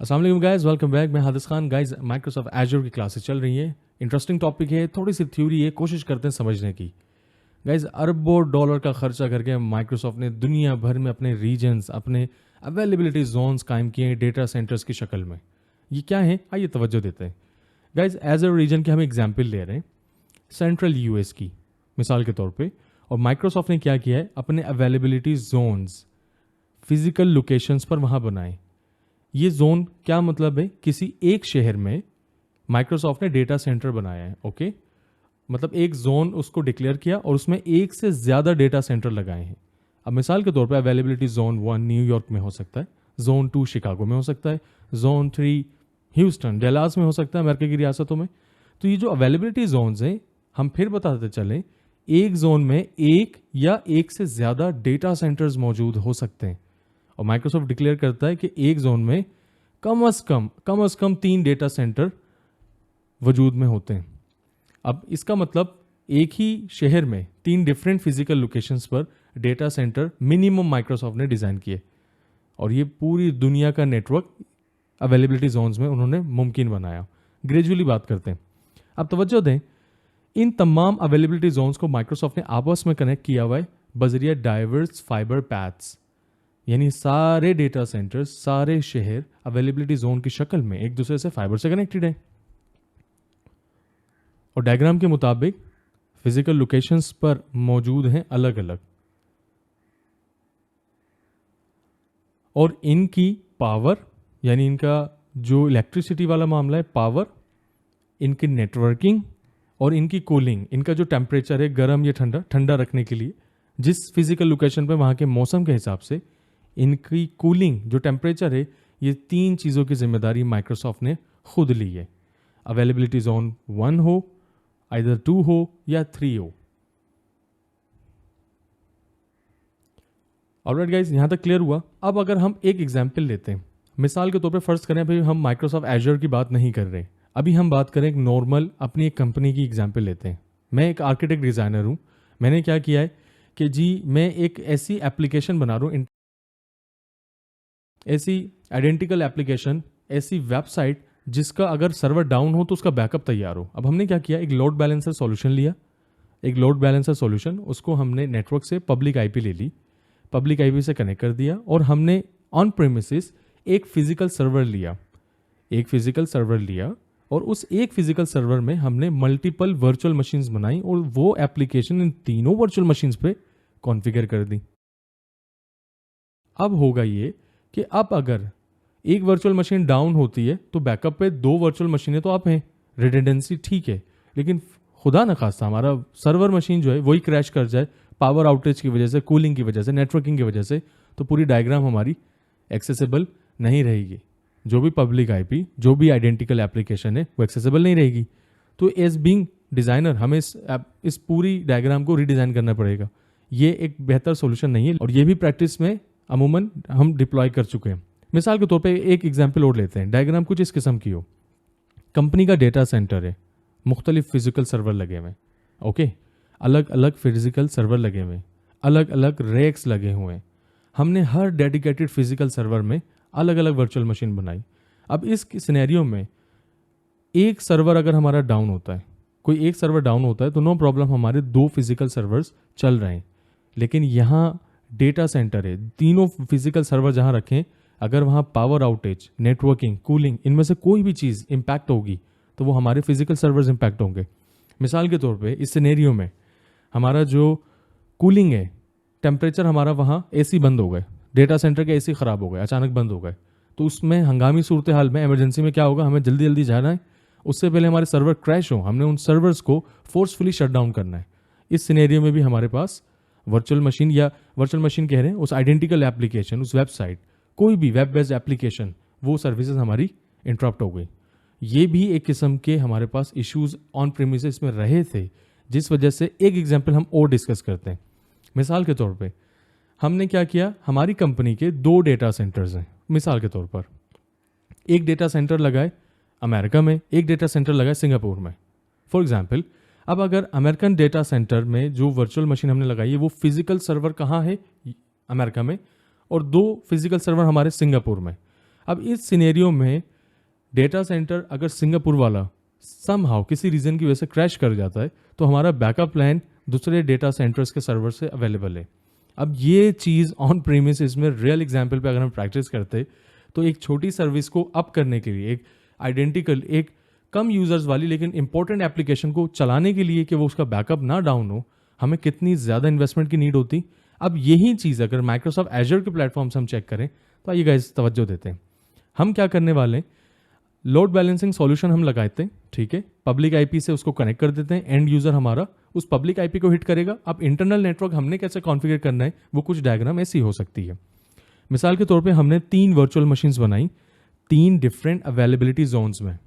अस्सलाम वालेकुम guys, welcome back. मैं हादिस खान। गाइस, माइक्रोसॉफ्ट एजूर की क्लासेस चल रही हैं। इंटरेस्टिंग टॉपिक है, थोड़ी सी थ्योरी है, कोशिश करते हैं समझने की। गाइस, अरबों डॉलर का खर्चा करके माइक्रोसॉफ्ट ने दुनिया भर में अपने रीजन्स, अपने अवेलेबिलिटी जोन्स कायम किए हैं डेटा सेंटर्स की शक्ल में। ये क्या है, आइए तवज्जो देते हैं। गाइस, एज अ रीजन के हम एग्जाम्पल ले रहे हैं सेंट्रल यूएस की मिसाल के तौर पे। और माइक्रोसॉफ्ट ने क्या किया है, अपने अवेलेबिलिटी जोन्स फिजिकल लोकेशंस पर वहाँ बनाए। ये जोन क्या मतलब है, किसी एक शहर में माइक्रोसॉफ्ट ने डेटा सेंटर बनाया है। ओके, मतलब एक जोन उसको डिक्लेयर किया और उसमें एक से ज़्यादा डेटा सेंटर लगाए हैं। अब मिसाल के तौर पे अवेलेबिलिटी जोन 1 न्यूयॉर्क में हो सकता है, जोन 2 शिकागो में हो सकता है, जोन 3 ह्यूस्टन डलास में हो सकता है, अमेरिका की रियासतों में। तो ये जो अवेलेबिलिटी जोन्स हैं, हम फिर बताते चलें, एक जोन में एक या एक से ज़्यादा डेटा सेंटर्स मौजूद हो सकते हैं। और माइक्रोसॉफ्ट डिक्लेयर करता है कि एक जोन में कम से कम 3 डेटा सेंटर वजूद में होते हैं। अब इसका मतलब एक ही शहर में 3 डिफरेंट फिजिकल लोकेशंस पर डेटा सेंटर मिनिमम माइक्रोसॉफ्ट ने डिज़ाइन किए। और ये पूरी दुनिया का नेटवर्क अवेलेबिलिटी जोन्स में उन्होंने मुमकिन बनाया। ग्रेजुअली बात करते हैं। अब तवज्जो दें, इन तमाम अवेलेबिलिटी जोन्स को माइक्रोसॉफ्ट ने आपस में कनेक्ट किया हुआ है बजरिया डाइवर्स फाइबर पैथ्स। यानी सारे डेटा सेंटर्स, सारे शहर अवेलेबिलिटी जोन की शक्ल में एक दूसरे से फाइबर से कनेक्टेड है। और डायग्राम के मुताबिक फिजिकल लोकेशंस पर मौजूद हैं अलग अलग, और इनकी पावर, यानी इनका जो इलेक्ट्रिसिटी वाला मामला है, पावर, इनकी नेटवर्किंग और इनकी कूलिंग, इनका जो टेम्परेचर है गर्म या ठंडा, ठंडा रखने के लिए जिस फिजिकल लोकेशन पे वहाँ के मौसम के हिसाब से इनकी कूलिंग, जो टेम्परेचर है, ये 3 चीज़ों की जिम्मेदारी माइक्रोसॉफ्ट ने खुद ली है। अवेलेबिलिटी जोन 1 हो, आइदर 2 हो या 3 हो। ऑलराइट गाइस, यहाँ तक क्लियर हुआ। अब अगर हम एक एग्जाम्पल लेते हैं, मिसाल के तौर पे फर्ज करें, भाई हम माइक्रोसॉफ्ट एजर की बात नहीं कर रहे, अभी हम बात करें एक नॉर्मल अपनी एक कंपनी की एग्जाम्पल लेते हैं। मैं एक आर्किटेक्ट डिज़ाइनर हूँ। मैंने क्या किया है कि जी मैं एक ऐसी एप्लीकेशन बना रहा हूँ, ऐसी आइडेंटिकल एप्लीकेशन, ऐसी वेबसाइट जिसका अगर सर्वर डाउन हो तो उसका बैकअप तैयार हो। अब हमने क्या किया, एक लोड बैलेंसर सॉल्यूशन लिया। एक लोड बैलेंसर सॉल्यूशन, उसको हमने नेटवर्क से पब्लिक आईपी ले ली, पब्लिक आईपी से कनेक्ट कर दिया, और हमने ऑन प्रेमिसेस एक फिजिकल सर्वर लिया। एक फिजिकल सर्वर लिया और उस एक फिजिकल सर्वर में हमने मल्टीपल वर्चुअल मशीन्स बनाई और वो एप्लीकेशन इन तीनों वर्चुअल मशीन्स पे कॉन्फ़िगर कर दी। अब होगा ये कि अब अगर एक वर्चुअल मशीन डाउन होती है तो बैकअप पे 2 वर्चुअल मशीनें तो आप हैं, रिडेंडेंसी ठीक है, लेकिन खुदा न खास्ता हमारा सर्वर मशीन जो है वही क्रैश कर जाए पावर आउटेज की वजह से, कूलिंग की वजह से, नेटवर्किंग की वजह से, तो पूरी डायग्राम हमारी एक्सेसिबल नहीं रहेगी। जो भी पब्लिक आईपी, जो भी आइडेंटिकल एप्लीकेशन है, वो एक्सेसिबल नहीं रहेगी। तो एज बीइंग डिज़ाइनर हमें इस पूरी डायग्राम को रीडिज़ाइन करना पड़ेगा। ये एक बेहतर सोल्यूशन नहीं है, और ये भी प्रैक्टिस में अमूमन हम डिप्लॉय कर चुके हैं। मिसाल के तौर पे एक एग्जाम्पल और लेते हैं। डायग्राम कुछ इस किस्म की हो, कंपनी का डेटा सेंटर है, मुख्तलिफ फिजिकल सर्वर लगे हुए, ओके, अलग अलग फिजिकल सर्वर लगे हुए, अलग अलग रैक्स लगे हुए हैं। हमने हर डेडिकेटेड फिजिकल सर्वर में अलग अलग वर्चुअल मशीन बनाई। अब इस सिनेरियो में एक सर्वर अगर हमारा डाउन होता है, कोई एक सर्वर डाउन होता है, तो नो प्रॉब्लम, हमारे 2 फिजिकल सर्वर्स चल रहे हैं। लेकिन यहाँ डेटा सेंटर है, तीनों फिजिकल सर्वर जहाँ रखें, अगर वहाँ पावर आउटेज, नेटवर्किंग, कूलिंग, इनमें से कोई भी चीज़ इम्पैक्ट होगी तो वो हमारे फिजिकल सर्वर्स इम्पैक्ट होंगे। मिसाल के तौर पे इस सिनेरियो में हमारा जो कूलिंग है, टेम्परेचर हमारा वहाँ एसी बंद हो गए, डेटा सेंटर के एसी ख़राब हो गए, अचानक बंद हो गए, तो उसमें हंगामी सूरत हाल में, इमरजेंसी में क्या होगा, हमें जल्दी जल्दी जाना है, उससे पहले हमारे सर्वर क्रैश हो, हमने उन सर्वर्स को फोर्सफुली शट डाउन करना है। इस सिनेरियो में भी हमारे पास वर्चुअल मशीन, या वर्चुअल मशीन कह रहे हैं, उस आइडेंटिकल एप्लीकेशन, उस वेबसाइट, कोई भी वेब बेस्ड एप्लीकेशन, वो सर्विसेज हमारी इंटरप्ट हो गई। ये भी एक किस्म के हमारे पास इश्यूज ऑन प्रीमिसेस में रहे थे, जिस वजह से एक एग्जांपल हम और डिस्कस करते हैं। मिसाल के तौर पे हमने क्या किया, हमारी कंपनी के 2 डेटा सेंटर्स हैं। मिसाल के तौर पर एक डेटा सेंटर लगाए अमेरिका में, एक डेटा सेंटर लगाए सिंगापुर में, फॉर एग्जांपल। अब अगर अमेरिकन डेटा सेंटर में जो वर्चुअल मशीन हमने लगाई है, वो फिजिकल सर्वर कहाँ है, अमेरिका में, और 2 फिजिकल सर्वर हमारे सिंगापुर में। अब इस सिनेरियो में डेटा सेंटर अगर सिंगापुर वाला समहाउ किसी रीज़न की वजह से क्रैश कर जाता है तो हमारा बैकअप प्लान दूसरे डेटा सेंटर्स के सर्वर से अवेलेबल है। अब ये चीज़ ऑन प्रीमिसेस में रियल एग्जांपल पे अगर हम प्रैक्टिस करते तो एक छोटी सर्विस को अप करने के लिए, एक आइडेंटिकल, एक कम यूजर्स वाली लेकिन इंपॉर्टेंट एप्लीकेशन को चलाने के लिए कि वो उसका बैकअप ना डाउन हो, हमें कितनी ज़्यादा इन्वेस्टमेंट की नीड होती। अब यही चीज़ अगर माइक्रोसॉफ्ट एजर के प्लेटफॉर्म से हम चेक करें तो आइए गाइस तवज्जो देते हैं। हम क्या करने वाले हैं, लोड बैलेंसिंग सॉल्यूशन हम लगाते हैं, ठीक है, पब्लिक आईपी से उसको कनेक्ट कर देते हैं, एंड यूजर हमारा उस पब्लिक आईपी को हिट करेगा। अब इंटरनल नेटवर्क हमने कैसे कॉन्फ़िगर करना है वो कुछ डायग्राम ऐसी हो सकती है। मिसाल के तौर पे हमने 3 वर्चुअल मशीन्स बनाई 3 डिफरेंट अवेलेबिलिटी जोन्स में।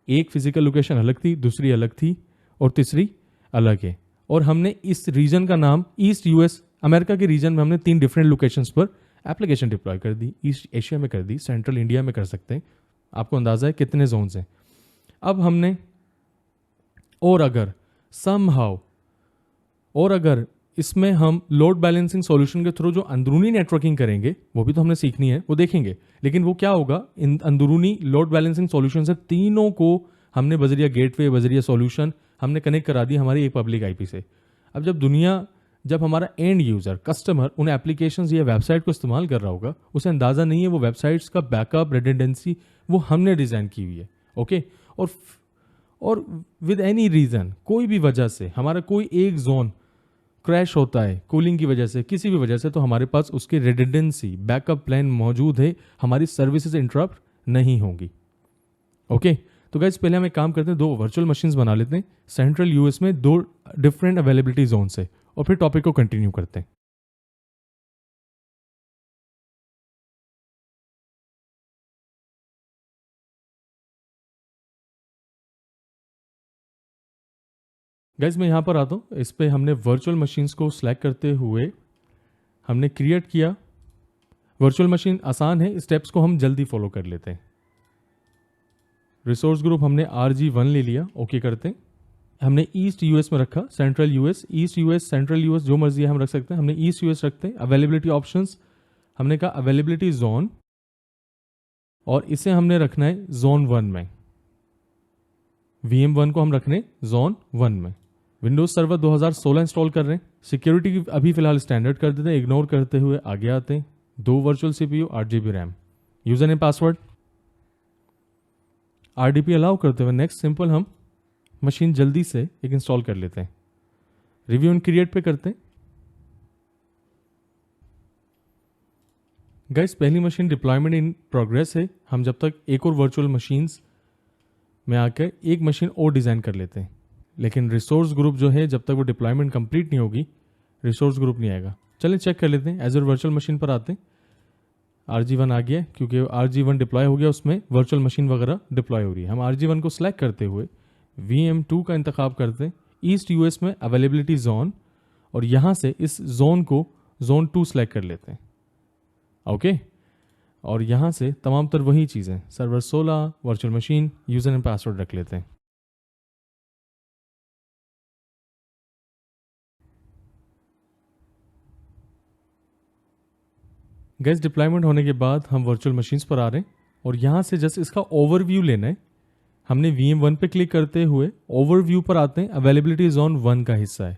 एक फिजिकल लोकेशन अलग थी, दूसरी अलग थी और तीसरी अलग है। और हमने इस रीजन का नाम ईस्ट यूएस अमेरिका के रीजन में हमने 3 डिफरेंट लोकेशंस पर एप्लीकेशन डिप्लॉय कर दी। ईस्ट एशिया में कर दी, सेंट्रल इंडिया में कर सकते हैं, आपको अंदाजा है कितने जोन्स हैं। अब हमने और अगर समहाउ और अगर इसमें हम लोड बैलेंसिंग सॉल्यूशन के थ्रू जो अंदरूनी नेटवर्किंग करेंगे वो भी तो हमने सीखनी है, वो देखेंगे। लेकिन वो क्या होगा, इन अंदरूनी लोड बैलेंसिंग सॉल्यूशन से तीनों को हमने बजरिया गेटवे, बजरिया सॉल्यूशन हमने कनेक्ट करा दी हमारी एक पब्लिक आईपी से। अब जब हमारा एंड यूज़र कस्टमर उन एप्लीकेशंस या वेबसाइट को इस्तेमाल कर रहा होगा, उसे अंदाज़ा नहीं है वो वेबसाइट्स का बैकअप रिडंडेंसी वो हमने डिज़ाइन की हुई है, ओके। और विद एनी रीज़न, कोई भी वजह से हमारा कोई एक जोन क्रैश होता है कूलिंग की वजह से, किसी भी वजह से, तो हमारे पास उसकी रिडंडेंसी बैकअप प्लान मौजूद है, हमारी सर्विसेज इंटरप्ट नहीं होंगी, ओके। तो गाइस पहले हम एक काम करते हैं, 2 वर्चुअल मशीन्स बना लेते हैं सेंट्रल यूएस में 2 डिफरेंट अवेलेबिलिटी जोन से, और फिर टॉपिक को कंटिन्यू करते हैं। गाइज मैं यहाँ पर आता हूँ, इस पे हमने वर्चुअल मशीन्स को सिलेक्ट करते हुए हमने क्रिएट किया। वर्चुअल मशीन आसान है, स्टेप्स को हम जल्दी फॉलो कर लेते हैं। रिसोर्स ग्रुप हमने RG1 ले लिया, ओके करते हैं। हमने ईस्ट यूएस में रखा, central US, east US, central US जो मर्जी है हम रख सकते हैं। हमने ईस्ट यूएस रखते हैं। अवेलेबिलिटी ऑप्शंस हमने कहा अवेलेबिलिटी जोन, और इसे हमने रखना है जोन 1 में। VM1 को हम रखने जोन 1 में। विंडोज सर्वर 2016 इंस्टॉल कर रहे हैं। सिक्योरिटी की अभी फिलहाल स्टैंडर्ड कर देते हैं, इग्नोर करते हुए आगे आते हैं। 2 virtual CPU, 8GB RAM, user name password, RDP allow करते हुए नेक्स्ट। सिंपल हम मशीन जल्दी से एक इंस्टॉल कर लेते हैं। रिव्यू एंड क्रिएट पे करते हैं। गाइस पहली मशीन डिप्लॉयमेंट इन प्रोग्रेस है। हम जब तक एक और वर्चुअल मशीन्स में आकर एक मशीन और डिज़ाइन कर लेते हैं, लेकिन रिसोर्स ग्रुप जो है जब तक वो डिप्लॉयमेंट कंप्लीट नहीं होगी रिसोर्स ग्रुप नहीं आएगा। चलिए चेक कर लेते हैं। एजर वर्चुअल मशीन पर आते हैं। RG1 आ गया, क्योंकि RG1 डिप्लॉय हो गया, उसमें वर्चुअल मशीन वगैरह डिप्लॉय हो रही है। हम RG1 को सिलेक्ट करते हुए VM2 का इंतखाब करते हैं। ईस्ट यूएस में अवेलेबिलिटी जोन, और यहाँ से इस जोन को जोन 2 सेलेक्ट कर लेते हैं, ओके। और यहाँ से तमाम तर वही चीज़ें, server 16, virtual machine, user and password रख लेते हैं। गैस डिप्लॉयमेंट होने के बाद हम वर्चुअल मशीन्स पर आ रहे हैं, और यहाँ से जस्ट इसका ओवरव्यू लेना है। हमने VM1 पे क्लिक करते हुए ओवरव्यू पर आते हैं। अवेलेबिलिटी जोन 1 का हिस्सा है।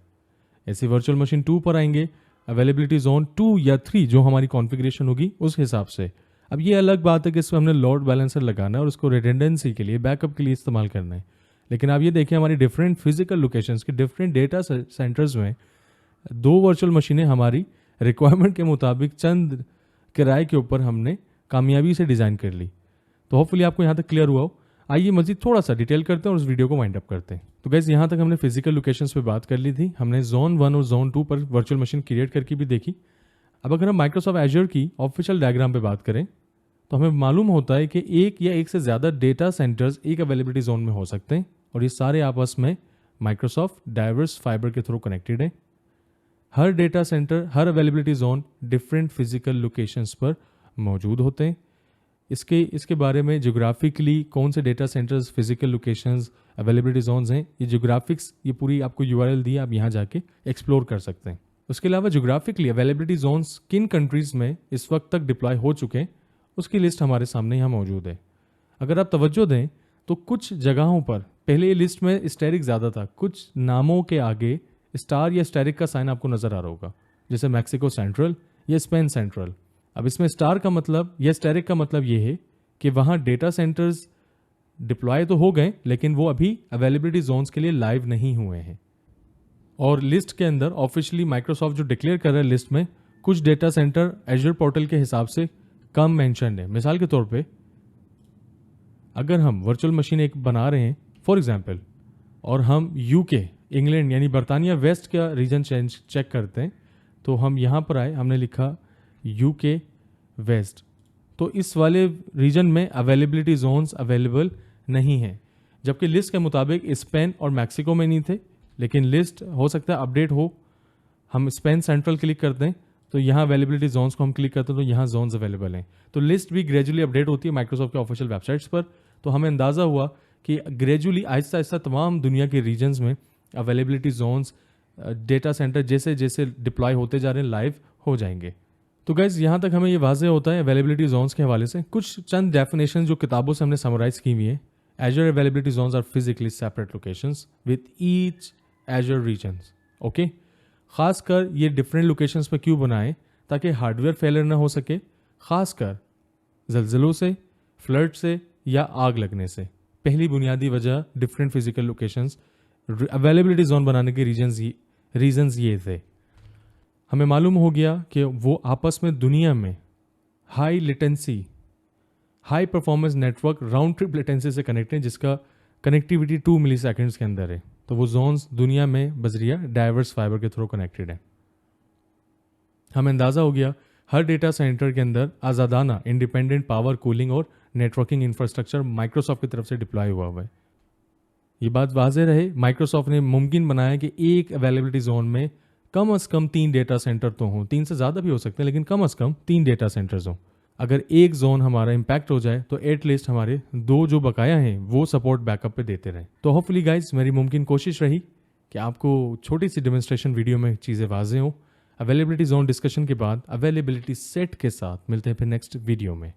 ऐसे वर्चुअल मशीन 2 पर आएंगे, अवेलेबिलिटी जोन 2 या 3 जो हमारी कॉन्फ़िगरेशन होगी उस हिसाब से। अब ये अलग बात है कि इसमें हमने लोड बैलेंसर लगाना है और उसको रिडंडेंसी के लिए, बैकअप के लिए इस्तेमाल करना है। लेकिन आप ये देखें हमारी डिफरेंट फिजिकल लोकेशंस के डिफरेंट डेटा सेंटर्स में 2 वर्चुअल मशीनें हमारी रिक्वायरमेंट के मुताबिक चंद किराए के ऊपर हमने कामयाबी से डिज़ाइन कर ली। तो होपफुली आपको यहाँ तक क्लियर हुआ हो। आइए मज़ीद थोड़ा सा डिटेल करते हैं और उस वीडियो को वाइंड अप करते हैं। तो गैस यहाँ तक हमने फिजिकल लोकेशंस पे बात कर ली थी। हमने जोन 1 और जोन 2 पर वर्चुअल मशीन क्रिएट करके भी देखी। अब अगर हम माइक्रोसॉफ्ट एजर की ऑफिशियल डायग्राम पे बात करें तो हमें मालूम होता है कि एक या एक से ज़्यादा डेटा सेंटर्स एक अवेलेबिलिटी जोन में हो सकते हैं, और ये सारे आपस में माइक्रोसॉफ्ट डाइवर्स फाइबर के थ्रू कनेक्टेड है। हर डेटा सेंटर, हर availability zone different physical locations पर मौजूद होते हैं। इसके बारे में ज्योग्राफिकली कौन से data centres, physical locations, availability zones हैं, ये ज्योग्राफिक्स, ये पूरी आपको URL दी है, आप यहाँ जाके एक्सप्लोर कर सकते हैं। उसके अलावा ज्योग्राफिकली अवेलेबिलिटी जोन्स किन कंट्रीज़ में इस वक्त तक डिप्लॉय हो चुके हैं उसकी लिस्ट हमारे सामने यहाँ मौजूद है। अगर आप तवज्जो दें तो कुछ जगहों पर पहले ये लिस्ट में स्टेरिक ज़्यादा था, कुछ नामों के आगे स्टार या स्टेरिक का साइन आपको नज़र आ रहा होगा, जैसे मैक्सिको सेंट्रल या स्पेन सेंट्रल। अब इसमें स्टार का मतलब या स्टेरिक का मतलब ये है कि वहाँ डेटा सेंटर्स डिप्लॉय तो हो गए लेकिन वो अभी अवेलेबिलिटी जोन्स के लिए लाइव नहीं हुए हैं। और लिस्ट के अंदर ऑफिशियली माइक्रोसॉफ्ट जो डिक्लेयर कर रहा है लिस्ट में, कुछ डेटा सेंटर एजर पोर्टल के हिसाब से कम मेंशन है। मिसाल के तौर पे अगर हम वर्चुअल मशीन एक बना रहे हैं फॉर एग्जांपल, और हम यूके इंग्लैंड यानी बरतानिया वेस्ट का रीजन चेक करते हैं, तो हम यहाँ पर आए, हमने लिखा यूके वेस्ट, तो इस वाले रीजन में अवेलेबिलिटी जोन्स अवेलेबल नहीं हैं। जबकि लिस्ट के मुताबिक स्पेन और मैक्सिको में नहीं थे, लेकिन लिस्ट हो सकता है अपडेट हो। हम स्पेन सेंट्रल क्लिक करते हैं तो यहाँ अवेलेबिलिटी जोन्स को हम क्लिक करते हैं तो यहाँ जोन्स अवेलेबल हैं। तो लिस्ट भी ग्रेजुअली अपडेट होती है माइक्रोसॉफ्ट के ऑफिशियल वेबसाइट्स पर। तो हमें अंदाज़ा हुआ कि ग्रेजुअली आहिस्ता आहिस्ता तमाम दुनिया के रीजन्स में अवेलेबिलिटी जोन्स डेटा सेंटर जैसे जैसे डिप्लॉय होते जा रहे हैं लाइव हो जाएंगे। तो गाइज यहाँ तक हमें ये वाज़ेह होता है अवेलेबिलिटी जोन्स के हवाले से। कुछ चंद डेफिनेशन जो किताबों से हमने समराइज की हुई है। Azure availability zones are physically separate locations with each Azure regions. Okay, खासकर ये डिफरेंट लोकेशंस पे क्यों बनाए, ताकि हार्डवेयर फेलियर ना हो सके, खासकर जल्जलों से, फ्लड से या आग लगने से। पहली बुनियादी वजह different physical locations availability zone बनाने के रीजंस ये थे। हमें मालूम हो गया कि वो आपस में दुनिया में high latency high performance network round trip latency से कनेक्ट है, जिसका कनेक्टिविटी 2 मिली सेकेंड्स के अंदर है। तो वो जोन्स दुनिया में बजरिया डाइवर्स फाइबर के थ्रू कनेक्टेड है। हमें अंदाज़ा हो गया हर डेटा सेंटर के अंदर आज़ादाना इंडिपेंडेंट पावर, कूलिंग और नेटवर्किंग इंफ्रास्ट्रक्चर माइक्रोसॉफ्ट की तरफ से डिप्लॉय हुआ है। ये बात वाज़ेह रहे, माइक्रोसॉफ्ट ने मुमकिन बनाया कि एक अवेलेबिलिटी जोन में कम से कम 3 डेटा सेंटर तो हों, 3 से ज़्यादा भी हो सकते हैं लेकिन कम से कम 3 डेटा सेंटर्स हों। अगर एक जोन हमारा इम्पैक्ट हो जाए तो एटलीस्ट हमारे 2 जो बकाया हैं वो सपोर्ट बैकअप पे देते रहें। तो होपफुली गाइज मेरी मुमकिन कोशिश रही कि आपको छोटी सी डेमोन्स्ट्रेशन वीडियो में चीज़ें वाज़ेह हों। अवेलेबिलिटी जोन डिस्कशन के बाद अवेलेबिलिटी सेट के साथ मिलते हैं फिर नेक्स्ट वीडियो में।